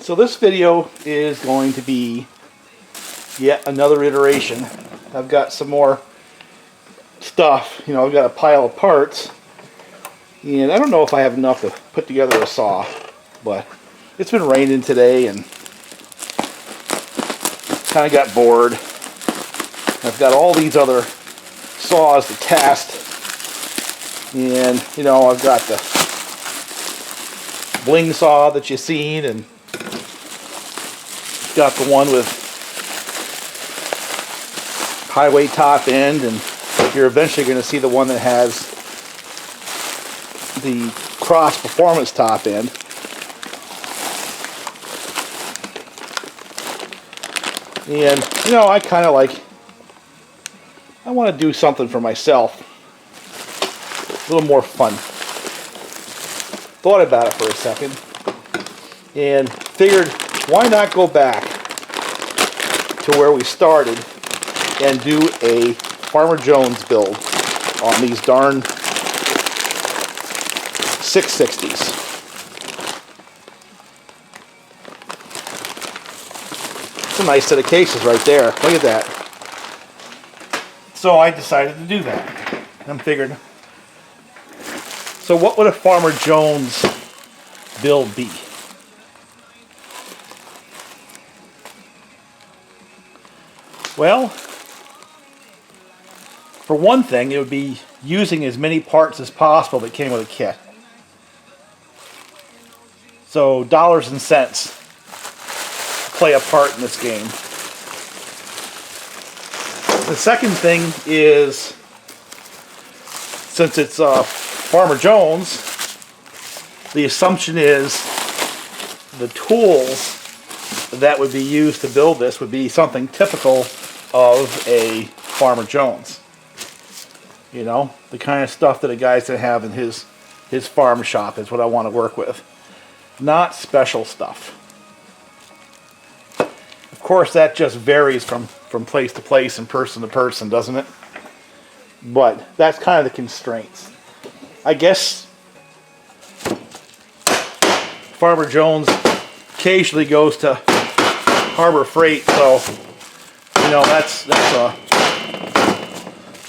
So this video is going to be yet another iteration. I've got some more stuff, I've got a pile of parts, and I don't know if I have enough to put together a saw, but it's been raining today and kind of got bored. I've got all these other saws to test, and I've got the bling saw that you've seen, and got the one with highway top end, and you're eventually going to see the one that has the cross performance top end. And I kind of I want to do something for myself, a little more fun. Thought about it for a second and figured, why not go back to where we started and do a Farmer Jones build on these darn 660s. It's a nice set of cases right there. Look at that. So I decided to do that. I'm figured, so what would a Farmer Jones build be? Well, for one thing, it would be using as many parts as possible that came with a kit. So dollars and cents play a part in this game. The second thing is, since it's Farmer Jones, the assumption is the tools that would be used to build this would be something typical of a Farmer Jones. The kind of stuff that a guy's going to have in his farm shop is what I want to work with. Not special stuff. Of course, that just varies from place to place and person to person, doesn't it? But that's kind of the constraints. I guess Farmer Jones occasionally goes to Harbor Freight, so that's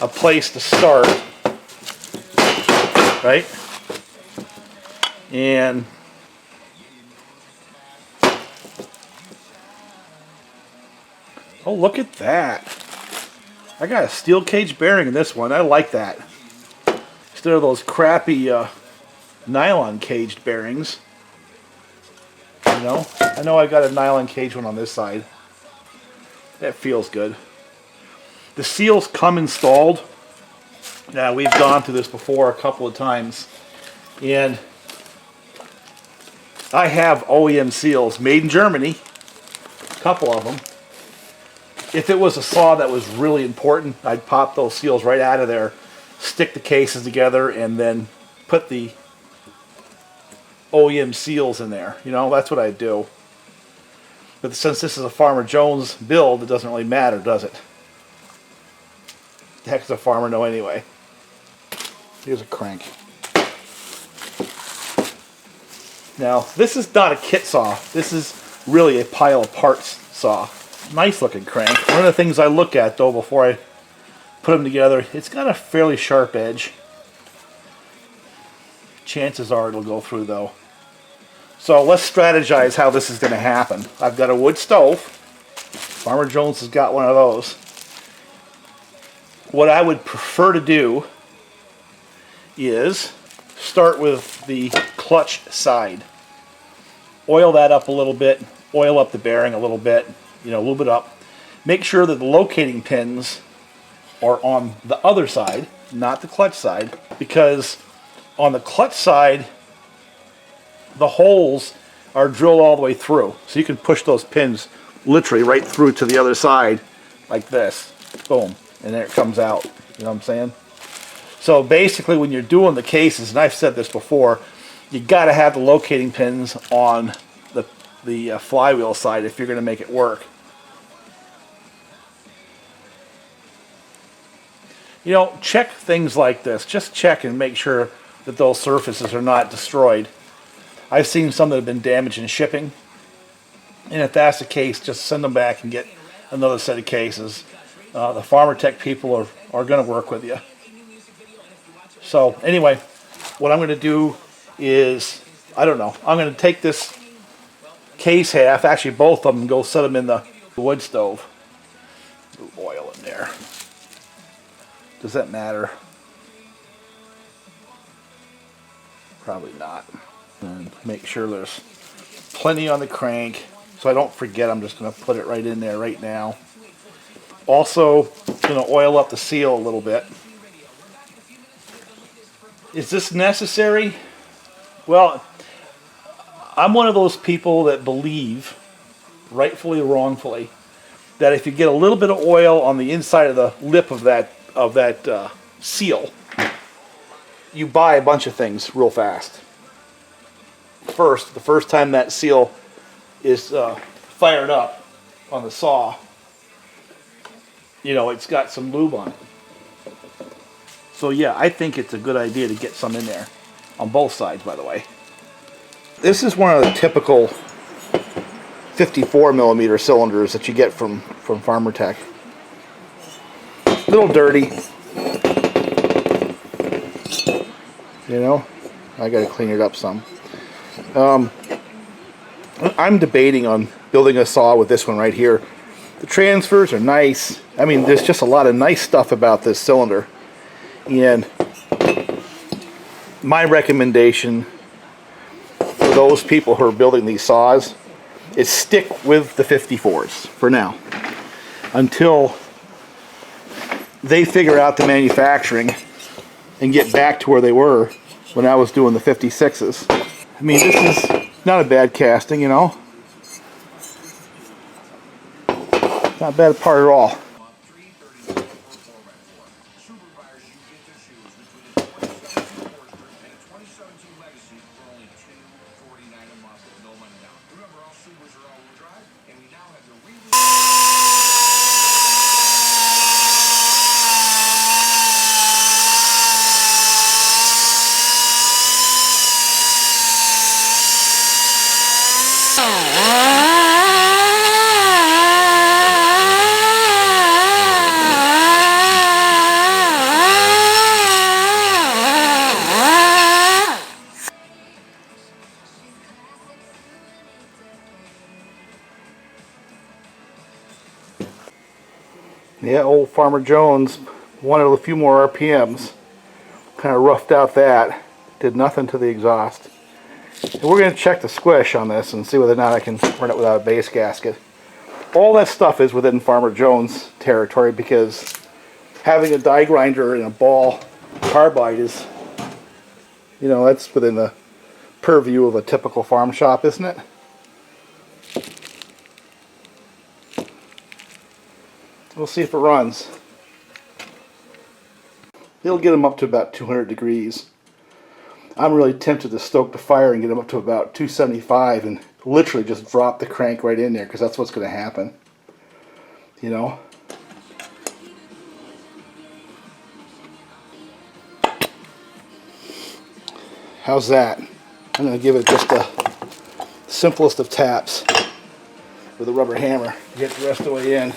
a place to start, right? And oh, look at that! I got a steel cage bearing in this one. I like that instead of those crappy nylon caged bearings. I know I got a nylon cage one on this side. That feels good. The seals come installed. Now, we've gone through this before a couple of times, and I have OEM seals made in Germany, a couple of them. If it was a saw that was really important, I'd pop those seals right out of there, stick the cases together, and then put the OEM seals in there. That's what I do. But since this is a Farmer Jones build, it doesn't really matter, does it? The heck does a farmer know anyway? Here's a crank. Now, this is not a kit saw. This is really a pile of parts saw. Nice looking crank. One of the things I look at, though, before I put them together, it's got a fairly sharp edge. Chances are it'll go through, though. So let's strategize how this is going to happen. I've got a wood stove. Farmer Jones has got one of those. What I would prefer to do is start with the clutch side. Oil that up a little bit. Oil up the bearing a little bit. A little bit up. Make sure that the locating pins are on the other side, not the clutch side, because on the clutch side, the holes are drilled all the way through. So you can push those pins literally right through to the other side like this. Boom. And there it comes out. You know what I'm saying? So basically, when you're doing the cases, and I've said this before, you got to have the locating pins on the flywheel side if you're going to make it work. Check things like this. Just check and make sure that those surfaces are not destroyed. I've seen some that have been damaged in shipping. And if that's the case, just send them back and get another set of cases. The Farmertec people are going to work with you. So anyway, what I'm going to do is, I don't know, I'm going to take this case half, actually both of them, and go set them in the wood stove. A little oil in there. Does that matter? Probably not. And make sure there's plenty on the crank. So I don't forget, I'm just going to put it right in there right now. Also, going to oil up the seal a little bit. Is this necessary? Well, I'm one of those people that believe, rightfully or wrongfully, that if you get a little bit of oil on the inside of the lip of that seal, you buy a bunch of things real fast. The first time that seal is fired up on the saw, you know, it's got some lube on it. So yeah, I think it's a good idea to get some in there. On both sides, by the way. This is one of the typical 54mm cylinders that you get from Farmertec. A little dirty. You know, I gotta clean it up some. I'm debating on building a saw with this one right here. The transfers are nice. I mean, there's just a lot of nice stuff about this cylinder. And my recommendation for those people who are building these saws is stick with the 54s for now, until they figure out the manufacturing and get back to where they were when I was doing the 56s. I mean, this is not a bad casting, you know. Not a bad part at all. Yeah, old Farmer Jones wanted a few more RPMs. Kind of roughed out that. Did nothing to the exhaust. And we're going to check the squish on this and see whether or not I can run it without a base gasket. All that stuff is within Farmer Jones territory, because having a die grinder and a ball carbide is, you know, that's within the purview of a typical farm shop, isn't it? We'll see if it runs. It'll get them up to about 200 degrees. I'm really tempted to stoke the fire and get them up to about 275 and literally just drop the crank right in there, because that's what's going to happen. You know? How's that? I'm going to give it just the simplest of taps with a rubber hammer to get the rest of the way in.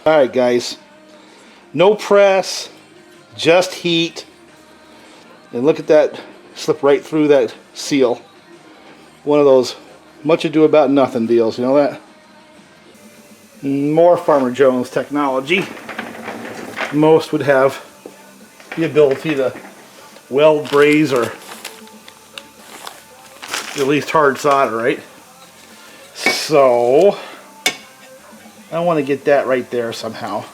Alright guys, no press, just heat, and look at that, slip right through that seal. One of those much ado about nothing deals, you know that? More Farmer Jones technology. Most would have the ability to weld, braze, or at least hard solder, right? So I want to get that right there somehow.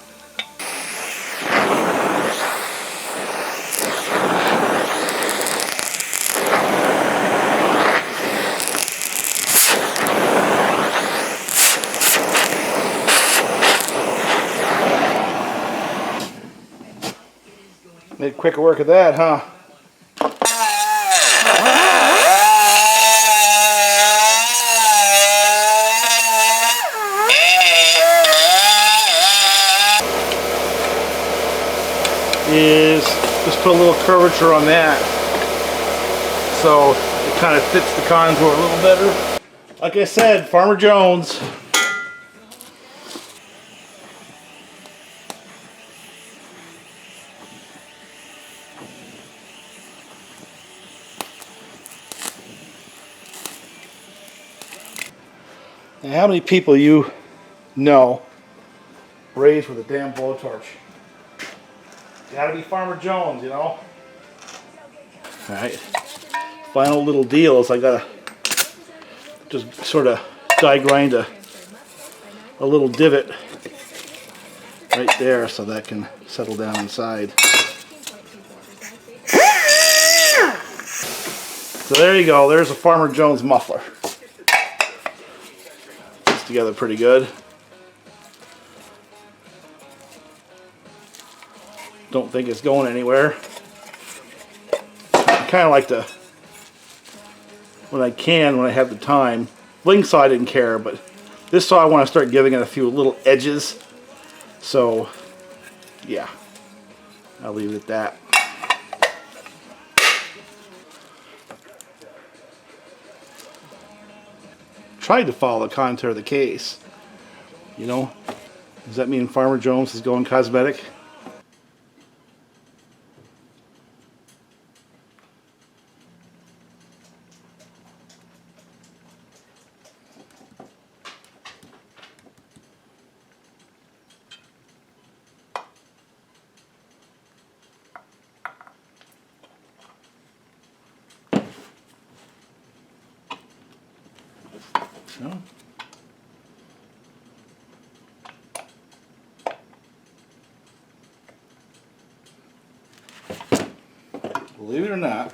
Made quick work of that, huh? Is just put a little curvature on that. So It kind of fits the contour a little better. Like I said, Farmer Jones. Now, how many people you know raised with a damn blowtorch? Gotta be Farmer Jones, you know? Alright. Final little deal is I gotta just sort of die grind a little divot right there so that can settle down inside. So there you go, there's a Farmer Jones muffler. Fits together pretty good. Don't think it's going anywhere. I kind of like to, when I have the time. Bling saw I didn't care, but this saw I want to start giving it a few little edges. So, yeah, I'll leave it at that. Tried to follow the contour of the case. You know, does that mean Farmer Jones is going cosmetic? No. Believe it or not,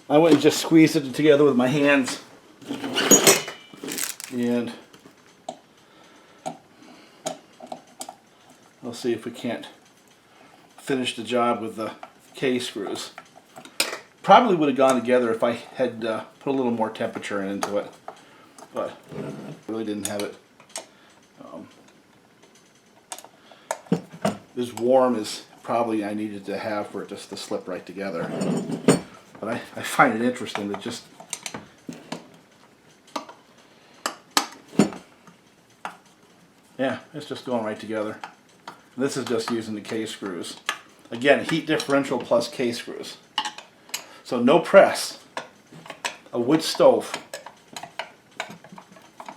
I went and just squeezed it together with my hands, and we'll see if we can't finish the job with the K-screws. Probably would have gone together if I had put a little more temperature into it, but really didn't have it as warm as probably I needed to have for it just to slip right together. But I find it interesting that just yeah, it's just going right together. And this is just using the K-screws. Again, heat differential plus K-screws. So no press. A wood stove.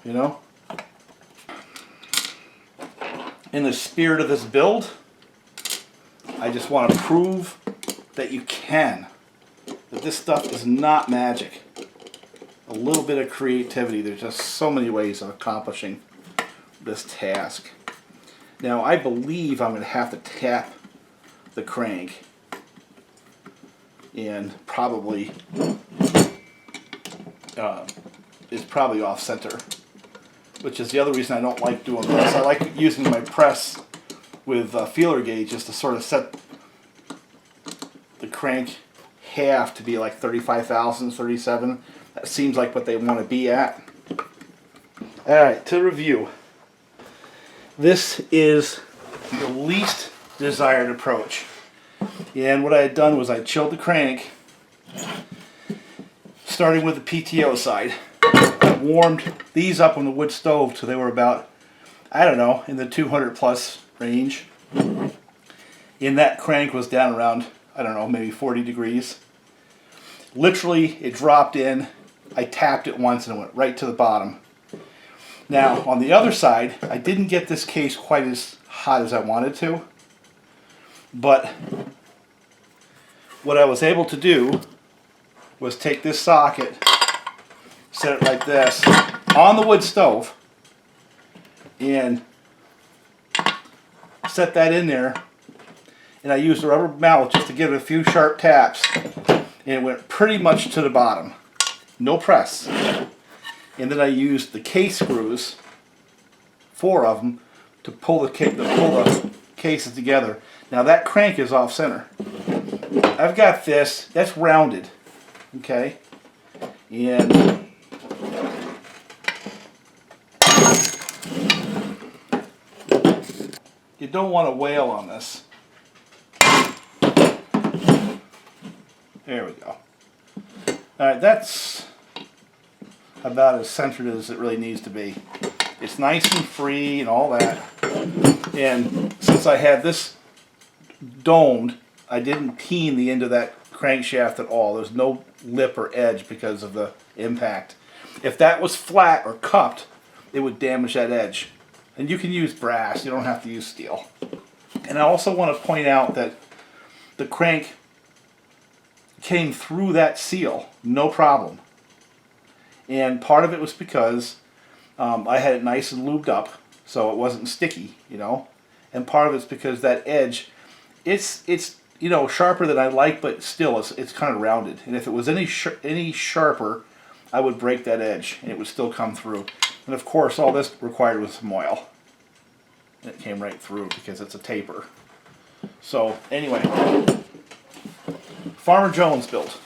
You know? In the spirit of this build, I just want to prove that you can. That this stuff is not magic. A little bit of creativity. There's just so many ways of accomplishing this task. Now I believe I'm going to have to tap the crank and probably is probably off center, which is the other reason I don't like doing this. I like using my press with feeler gauges to sort of set the crank half to be like 35 thousandths, 37. That seems like what they want to be at. Alright, to review. This is the least desired approach. And what I had done was I chilled the crank, starting with the PTO side. I warmed these up on the wood stove till they were about, I don't know, in the 200 plus range. And that crank was down around, I don't know, maybe 40 degrees. Literally, it dropped in, I tapped it once and it went right to the bottom. Now, on the other side, I didn't get this case quite as hot as I wanted to, but what I was able to do was take this socket, set it like this, on the wood stove, and set that in there, and I used a rubber mallet just to give it a few sharp taps, and it went pretty much to the bottom. No press. And then I used the K-screws, 4 of them, to pull the cases together. Now that crank is off center. I've got this, that's rounded, okay? And you don't want to wail on this. There we go. Alright, that's about as centered as it really needs to be. It's nice and free and all that. And since I had this domed, I didn't peen the end of that crankshaft at all. There's no lip or edge because of the impact. If that was flat or cupped, it would damage that edge. And you can use brass, you don't have to use steel. And I also want to point out that the crank came through that seal, no problem. And part of it was because I had it nice and lubed up, so it wasn't sticky, you know. And part of it's because that edge, it's you know, sharper than I like, but still it's kind of rounded. And if it was any sharper, I would break that edge, and it would still come through. And of course, all this required was some oil. And it came right through because it's a taper. So anyway, Farmer Jones built.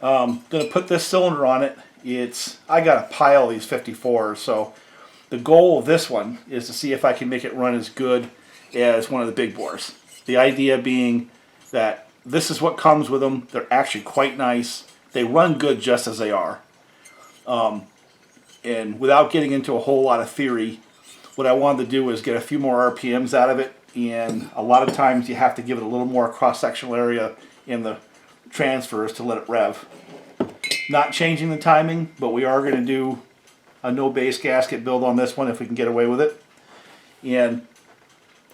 Going to put this cylinder on it. I got a pile of these 54s, so the goal of this one is to see if I can make it run as good as one of the big bores. The idea being that this is what comes with them. They're actually quite nice. They run good just as they are. And without getting into a whole lot of theory, what I wanted to do was get a few more RPMs out of it, and a lot of times you have to give it a little more cross-sectional area in the transfers to let it rev. Not changing the timing, but we are going to do a no base gasket build on this one if we can get away with it. And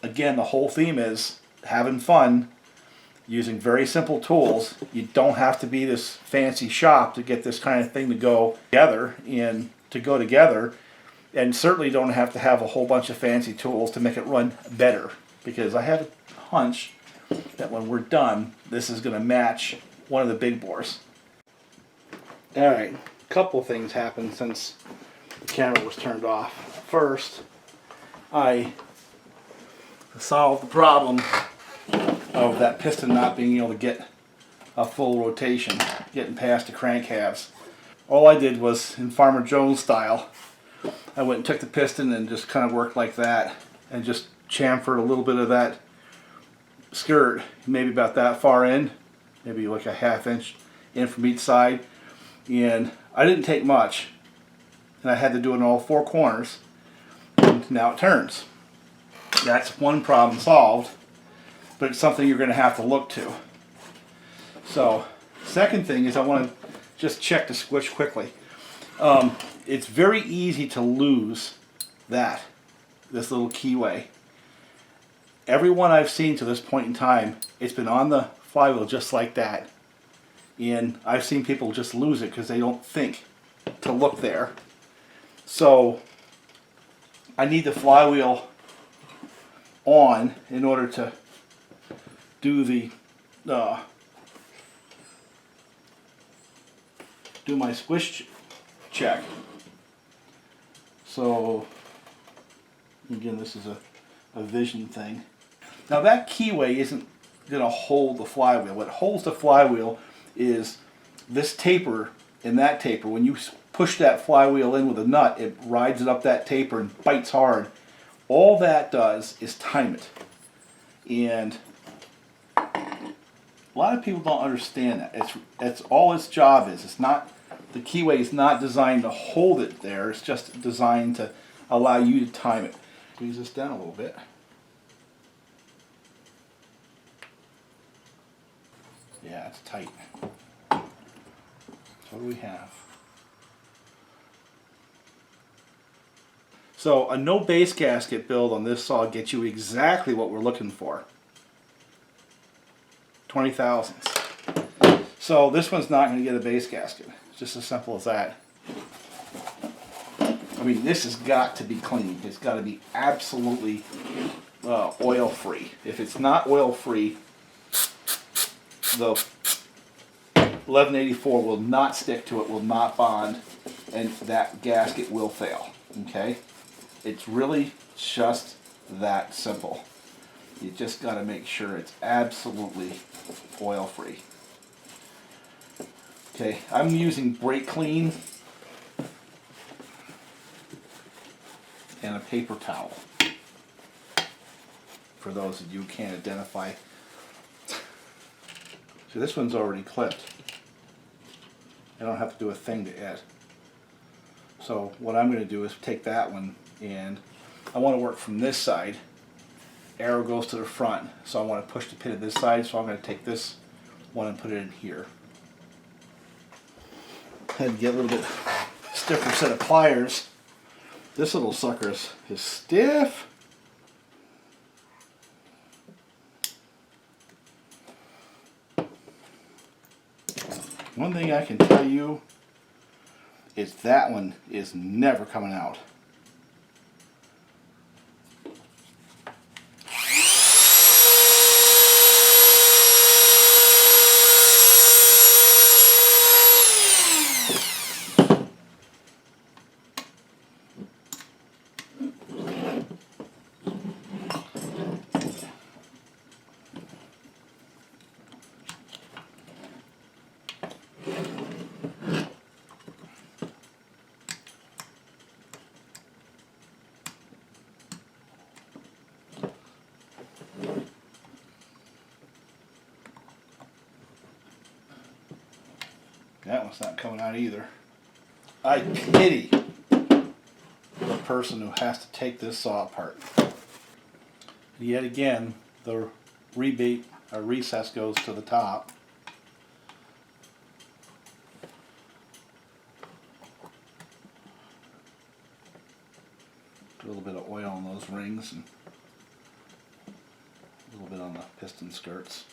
again, the whole theme is having fun using very simple tools. You don't have to be this fancy shop to get this kind of thing to go together, and certainly don't have to have a whole bunch of fancy tools to make it run better, because I have a hunch that when we're done, this is going to match one of the big bores. Alright, a couple of things happened since the camera was turned off. First, I solved the problem of that piston not being able to get a full rotation, getting past the crank halves. All I did was, in Farmer Jones style, I went and took the piston and just kind of worked like that, and just chamfered a little bit of that skirt, maybe about that far in, maybe like a ½ inch in from each side. And I didn't take much, and I had to do it in all four corners, and now it turns. That's one problem solved, but it's something you're going to have to look to. So, second thing is I want to just check the switch quickly. It's very easy to lose this little keyway. Every one I've seen to this point in time, it's been on the flywheel just like that. And I've seen people just lose it because they don't think to look there. So I need the flywheel on in order to do my squish check. So again, this is a vision thing. Now that keyway isn't going to hold the flywheel. What holds the flywheel is this taper and that taper. When you push that flywheel in with a nut, it rides it up that taper and bites hard. All that does is time it. And a lot of people don't understand that. That's all its job is. It's not, the keyway is not designed to hold it there. It's just designed to allow you to time it. Squeeze this down a little bit. Yeah, it's tight. So what do we have? So a no base gasket build on this saw gets you exactly what we're looking for. 20 thousandths. So this one's not going to get a base gasket. It's just as simple as that. I mean, this has got to be clean. It's got to be absolutely oil free. If it's not oil free, the 1184 will not stick to it, will not bond, and that gasket will fail. Okay? It's really just that simple. You just got to make sure it's absolutely oil free. Okay, I'm using brake clean and a paper towel. For those of you who can't identify. So this one's already clipped. I don't have to do a thing to it. So what I'm going to do is take that one, and I want to work from this side. Arrow goes to the front, so I want to push the pin to this side, so I'm going to take this one and put it in here. Had to get a little bit stiffer set of pliers. This little sucker is stiff. One thing I can tell you is that one is never coming out. That one's not coming out either. I pity the person who has to take this saw apart. Yet again, the rebate or recess goes to the top. A little bit of oil on those rings and a little bit on the piston skirts.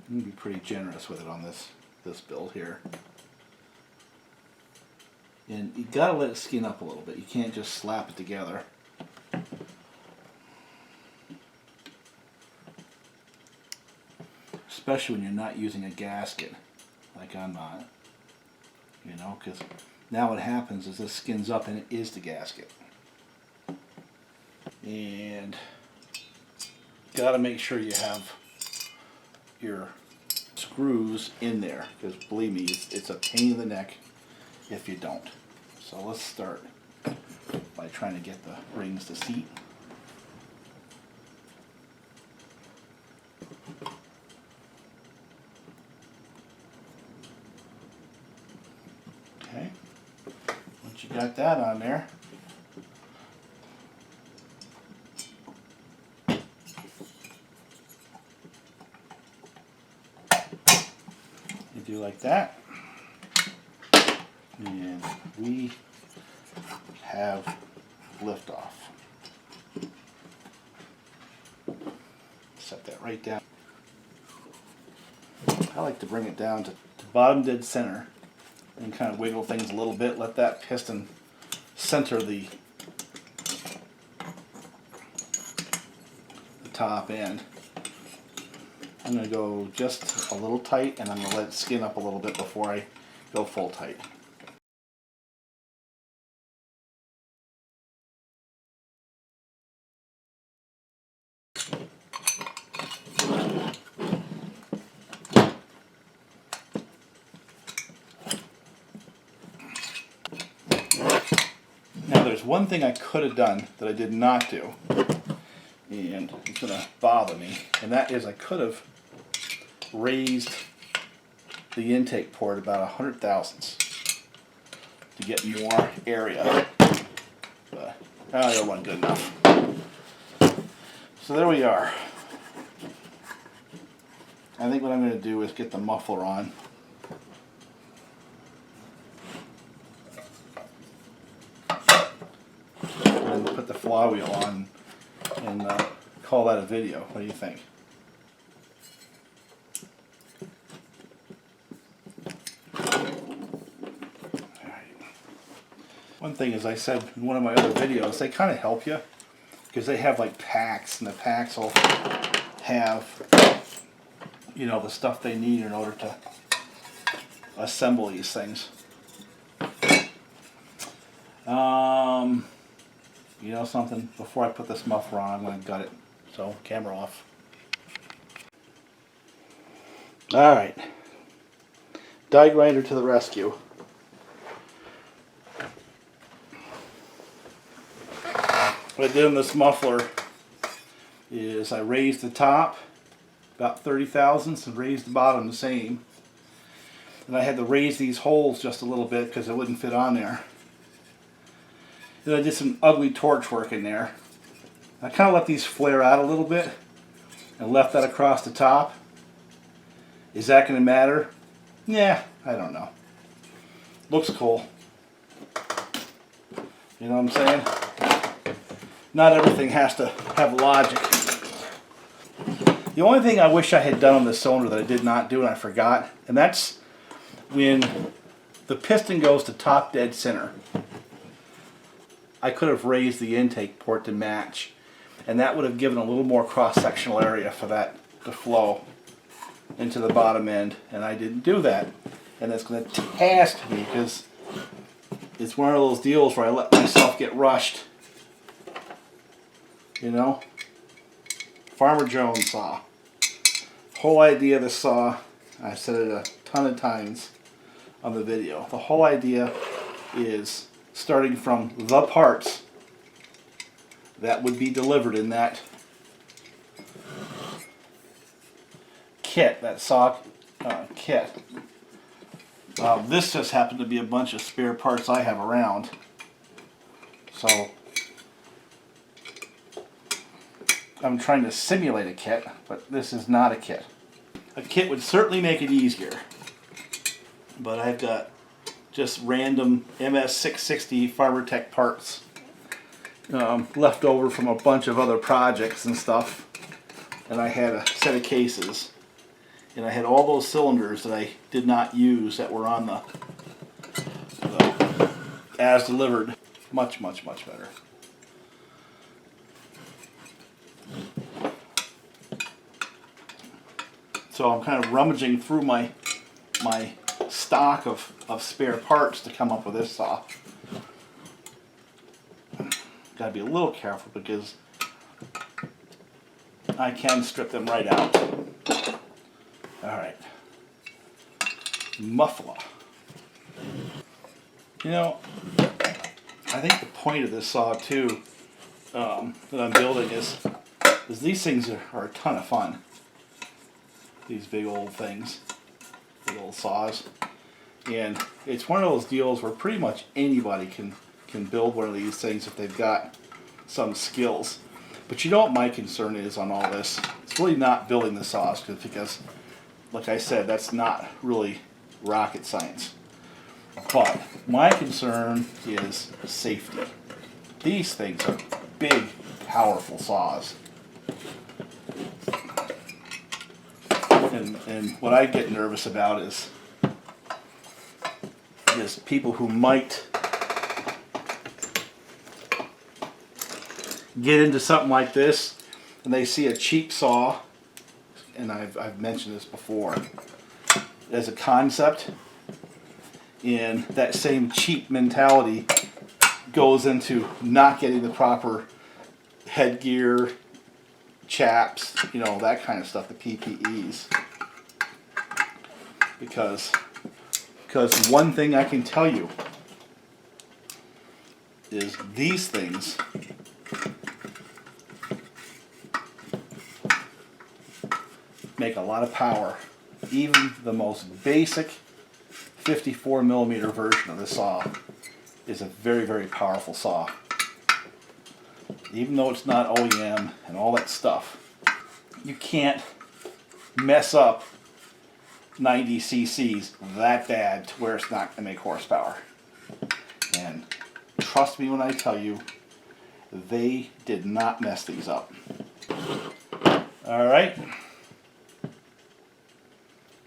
I'm going to be pretty generous with it on this build here. And you got to let it skin up a little bit. You can't just slap it together. Especially when you're not using a gasket, like I'm not. You know, because now what happens is this skins up and it is the gasket. And got to make sure you have your screws in there, because believe me, it's a pain in the neck if you don't. So let's start by trying to get the rings to seat. Okay, once you got that on there, you do like that, and we have liftoff. Set that right down. I like to bring it down to bottom dead center and kind of wiggle things a little bit. Let that piston center the top end. I'm going to go just a little tight, and I'm going to let it skin up a little bit before I go full tight. Now there's one thing I could have done that I did not do, and it's going to bother me, and that is I could have raised the intake port about 100 thousandths to get more area, but that wasn't good enough. So there we are. I think what I'm going to do is get the muffler on. And put the flywheel on and call that a video. What do you think? One thing, as I said in one of my other videos, they kind of help you because they have like packs, and the packs will have, you know, the stuff they need in order to assemble these things. You know something? Before I put this muffler on, I'm going to gut it. So, camera off. Alright. Die grinder to the rescue. What I did on this muffler is I raised the top about 30 thousandths and raised the bottom the same. And I had to raise these holes just a little bit because it wouldn't fit on there. Then I did some ugly torch work in there. I kind of let these flare out a little bit and left that across the top. Is that going to matter? Yeah, I don't know. Looks cool. You know what I'm saying? Not everything has to have logic. The only thing I wish I had done on this cylinder that I did not do and I forgot, and that's when the piston goes to top dead center. I could have raised the intake port to match, and that would have given a little more cross-sectional area for that to flow into the bottom end, and I didn't do that. And that's going to task me because it's one of those deals where I let myself get rushed. You know? Farmer Jones saw. Whole idea of the saw, I said it a ton of times on the video. The whole idea is starting from the parts that would be delivered in that kit, that saw kit. This just happened to be a bunch of spare parts I have around. So I'm trying to simulate a kit, but this is not a kit. A kit would certainly make it easier. But I've got just random MS660 Farmertec parts left over from a bunch of other projects and stuff. And I had a set of cases. And I had all those cylinders that I did not use that were on the as delivered. Much, much, much better. So I'm kind of rummaging through my stock of spare parts to come up with this saw. Gotta be a little careful because I can strip them right out. Alright. Muffle. You know, I think the point of this saw too that I'm building is these things are a ton of fun. These big old things. Big old saws. And it's one of those deals where pretty much anybody can build one of these things if they've got some skills. But you know what my concern is on all this? It's really not building the saws because like I said, that's not really rocket science. But my concern is safety. These things are big, powerful saws. And what I get nervous about is people who might get into something like this and they see a cheap saw, and I've mentioned this before, as a concept, and that same cheap mentality goes into not getting the proper headgear, chaps, you know, that kind of stuff, the PPEs. Because one thing I can tell you is these things make a lot of power. Even the most basic 54mm version of the saw is a very, very powerful saw. Even though it's not OEM and all that stuff, you can't mess up 90 cc's that bad to where it's not going to make horsepower. And trust me when I tell you, they did not mess these up. Alright.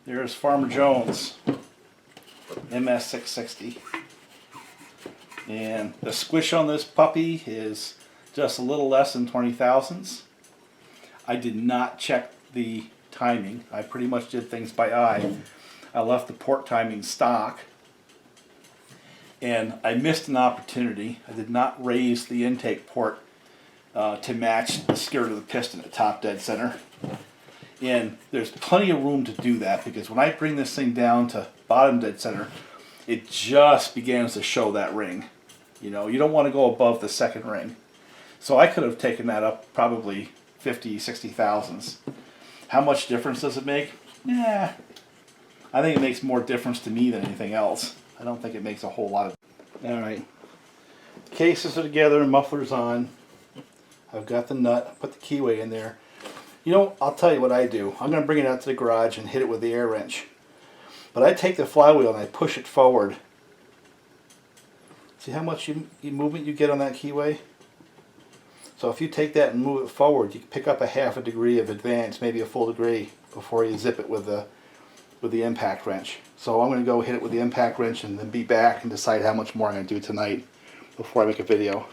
There's Farmer Jones MS660. And the squish on this puppy is just a little less than 20 thousandths. I did not check the timing. I pretty much did things by eye. I left the port timing stock. and I missed an opportunity. I did not raise the intake port to match the skirt of the piston at top dead center. And there's plenty of room to do that, because when I bring this thing down to bottom dead center, it just begins to show that ring. You know, you don't want to go above the second ring. So I could have taken that up probably 50, 60 thousandths. How much difference does it make? Yeah, I think it makes more difference to me than anything else. I don't think it makes a whole lot of... Alright, cases are together, muffler's on. I've got the nut, put the keyway in there. You know, I'll tell you what I do. I'm going to bring it out to the garage and hit it with the air wrench. But I take the flywheel and I push it forward. See how much movement you get on that keyway? So if you take that and move it forward, you can pick up a half a degree of advance, maybe a full degree, before you zip it with the impact wrench. So I'm going to go hit it with the impact wrench and then be back and decide how much more I'm going to do tonight before I make a video.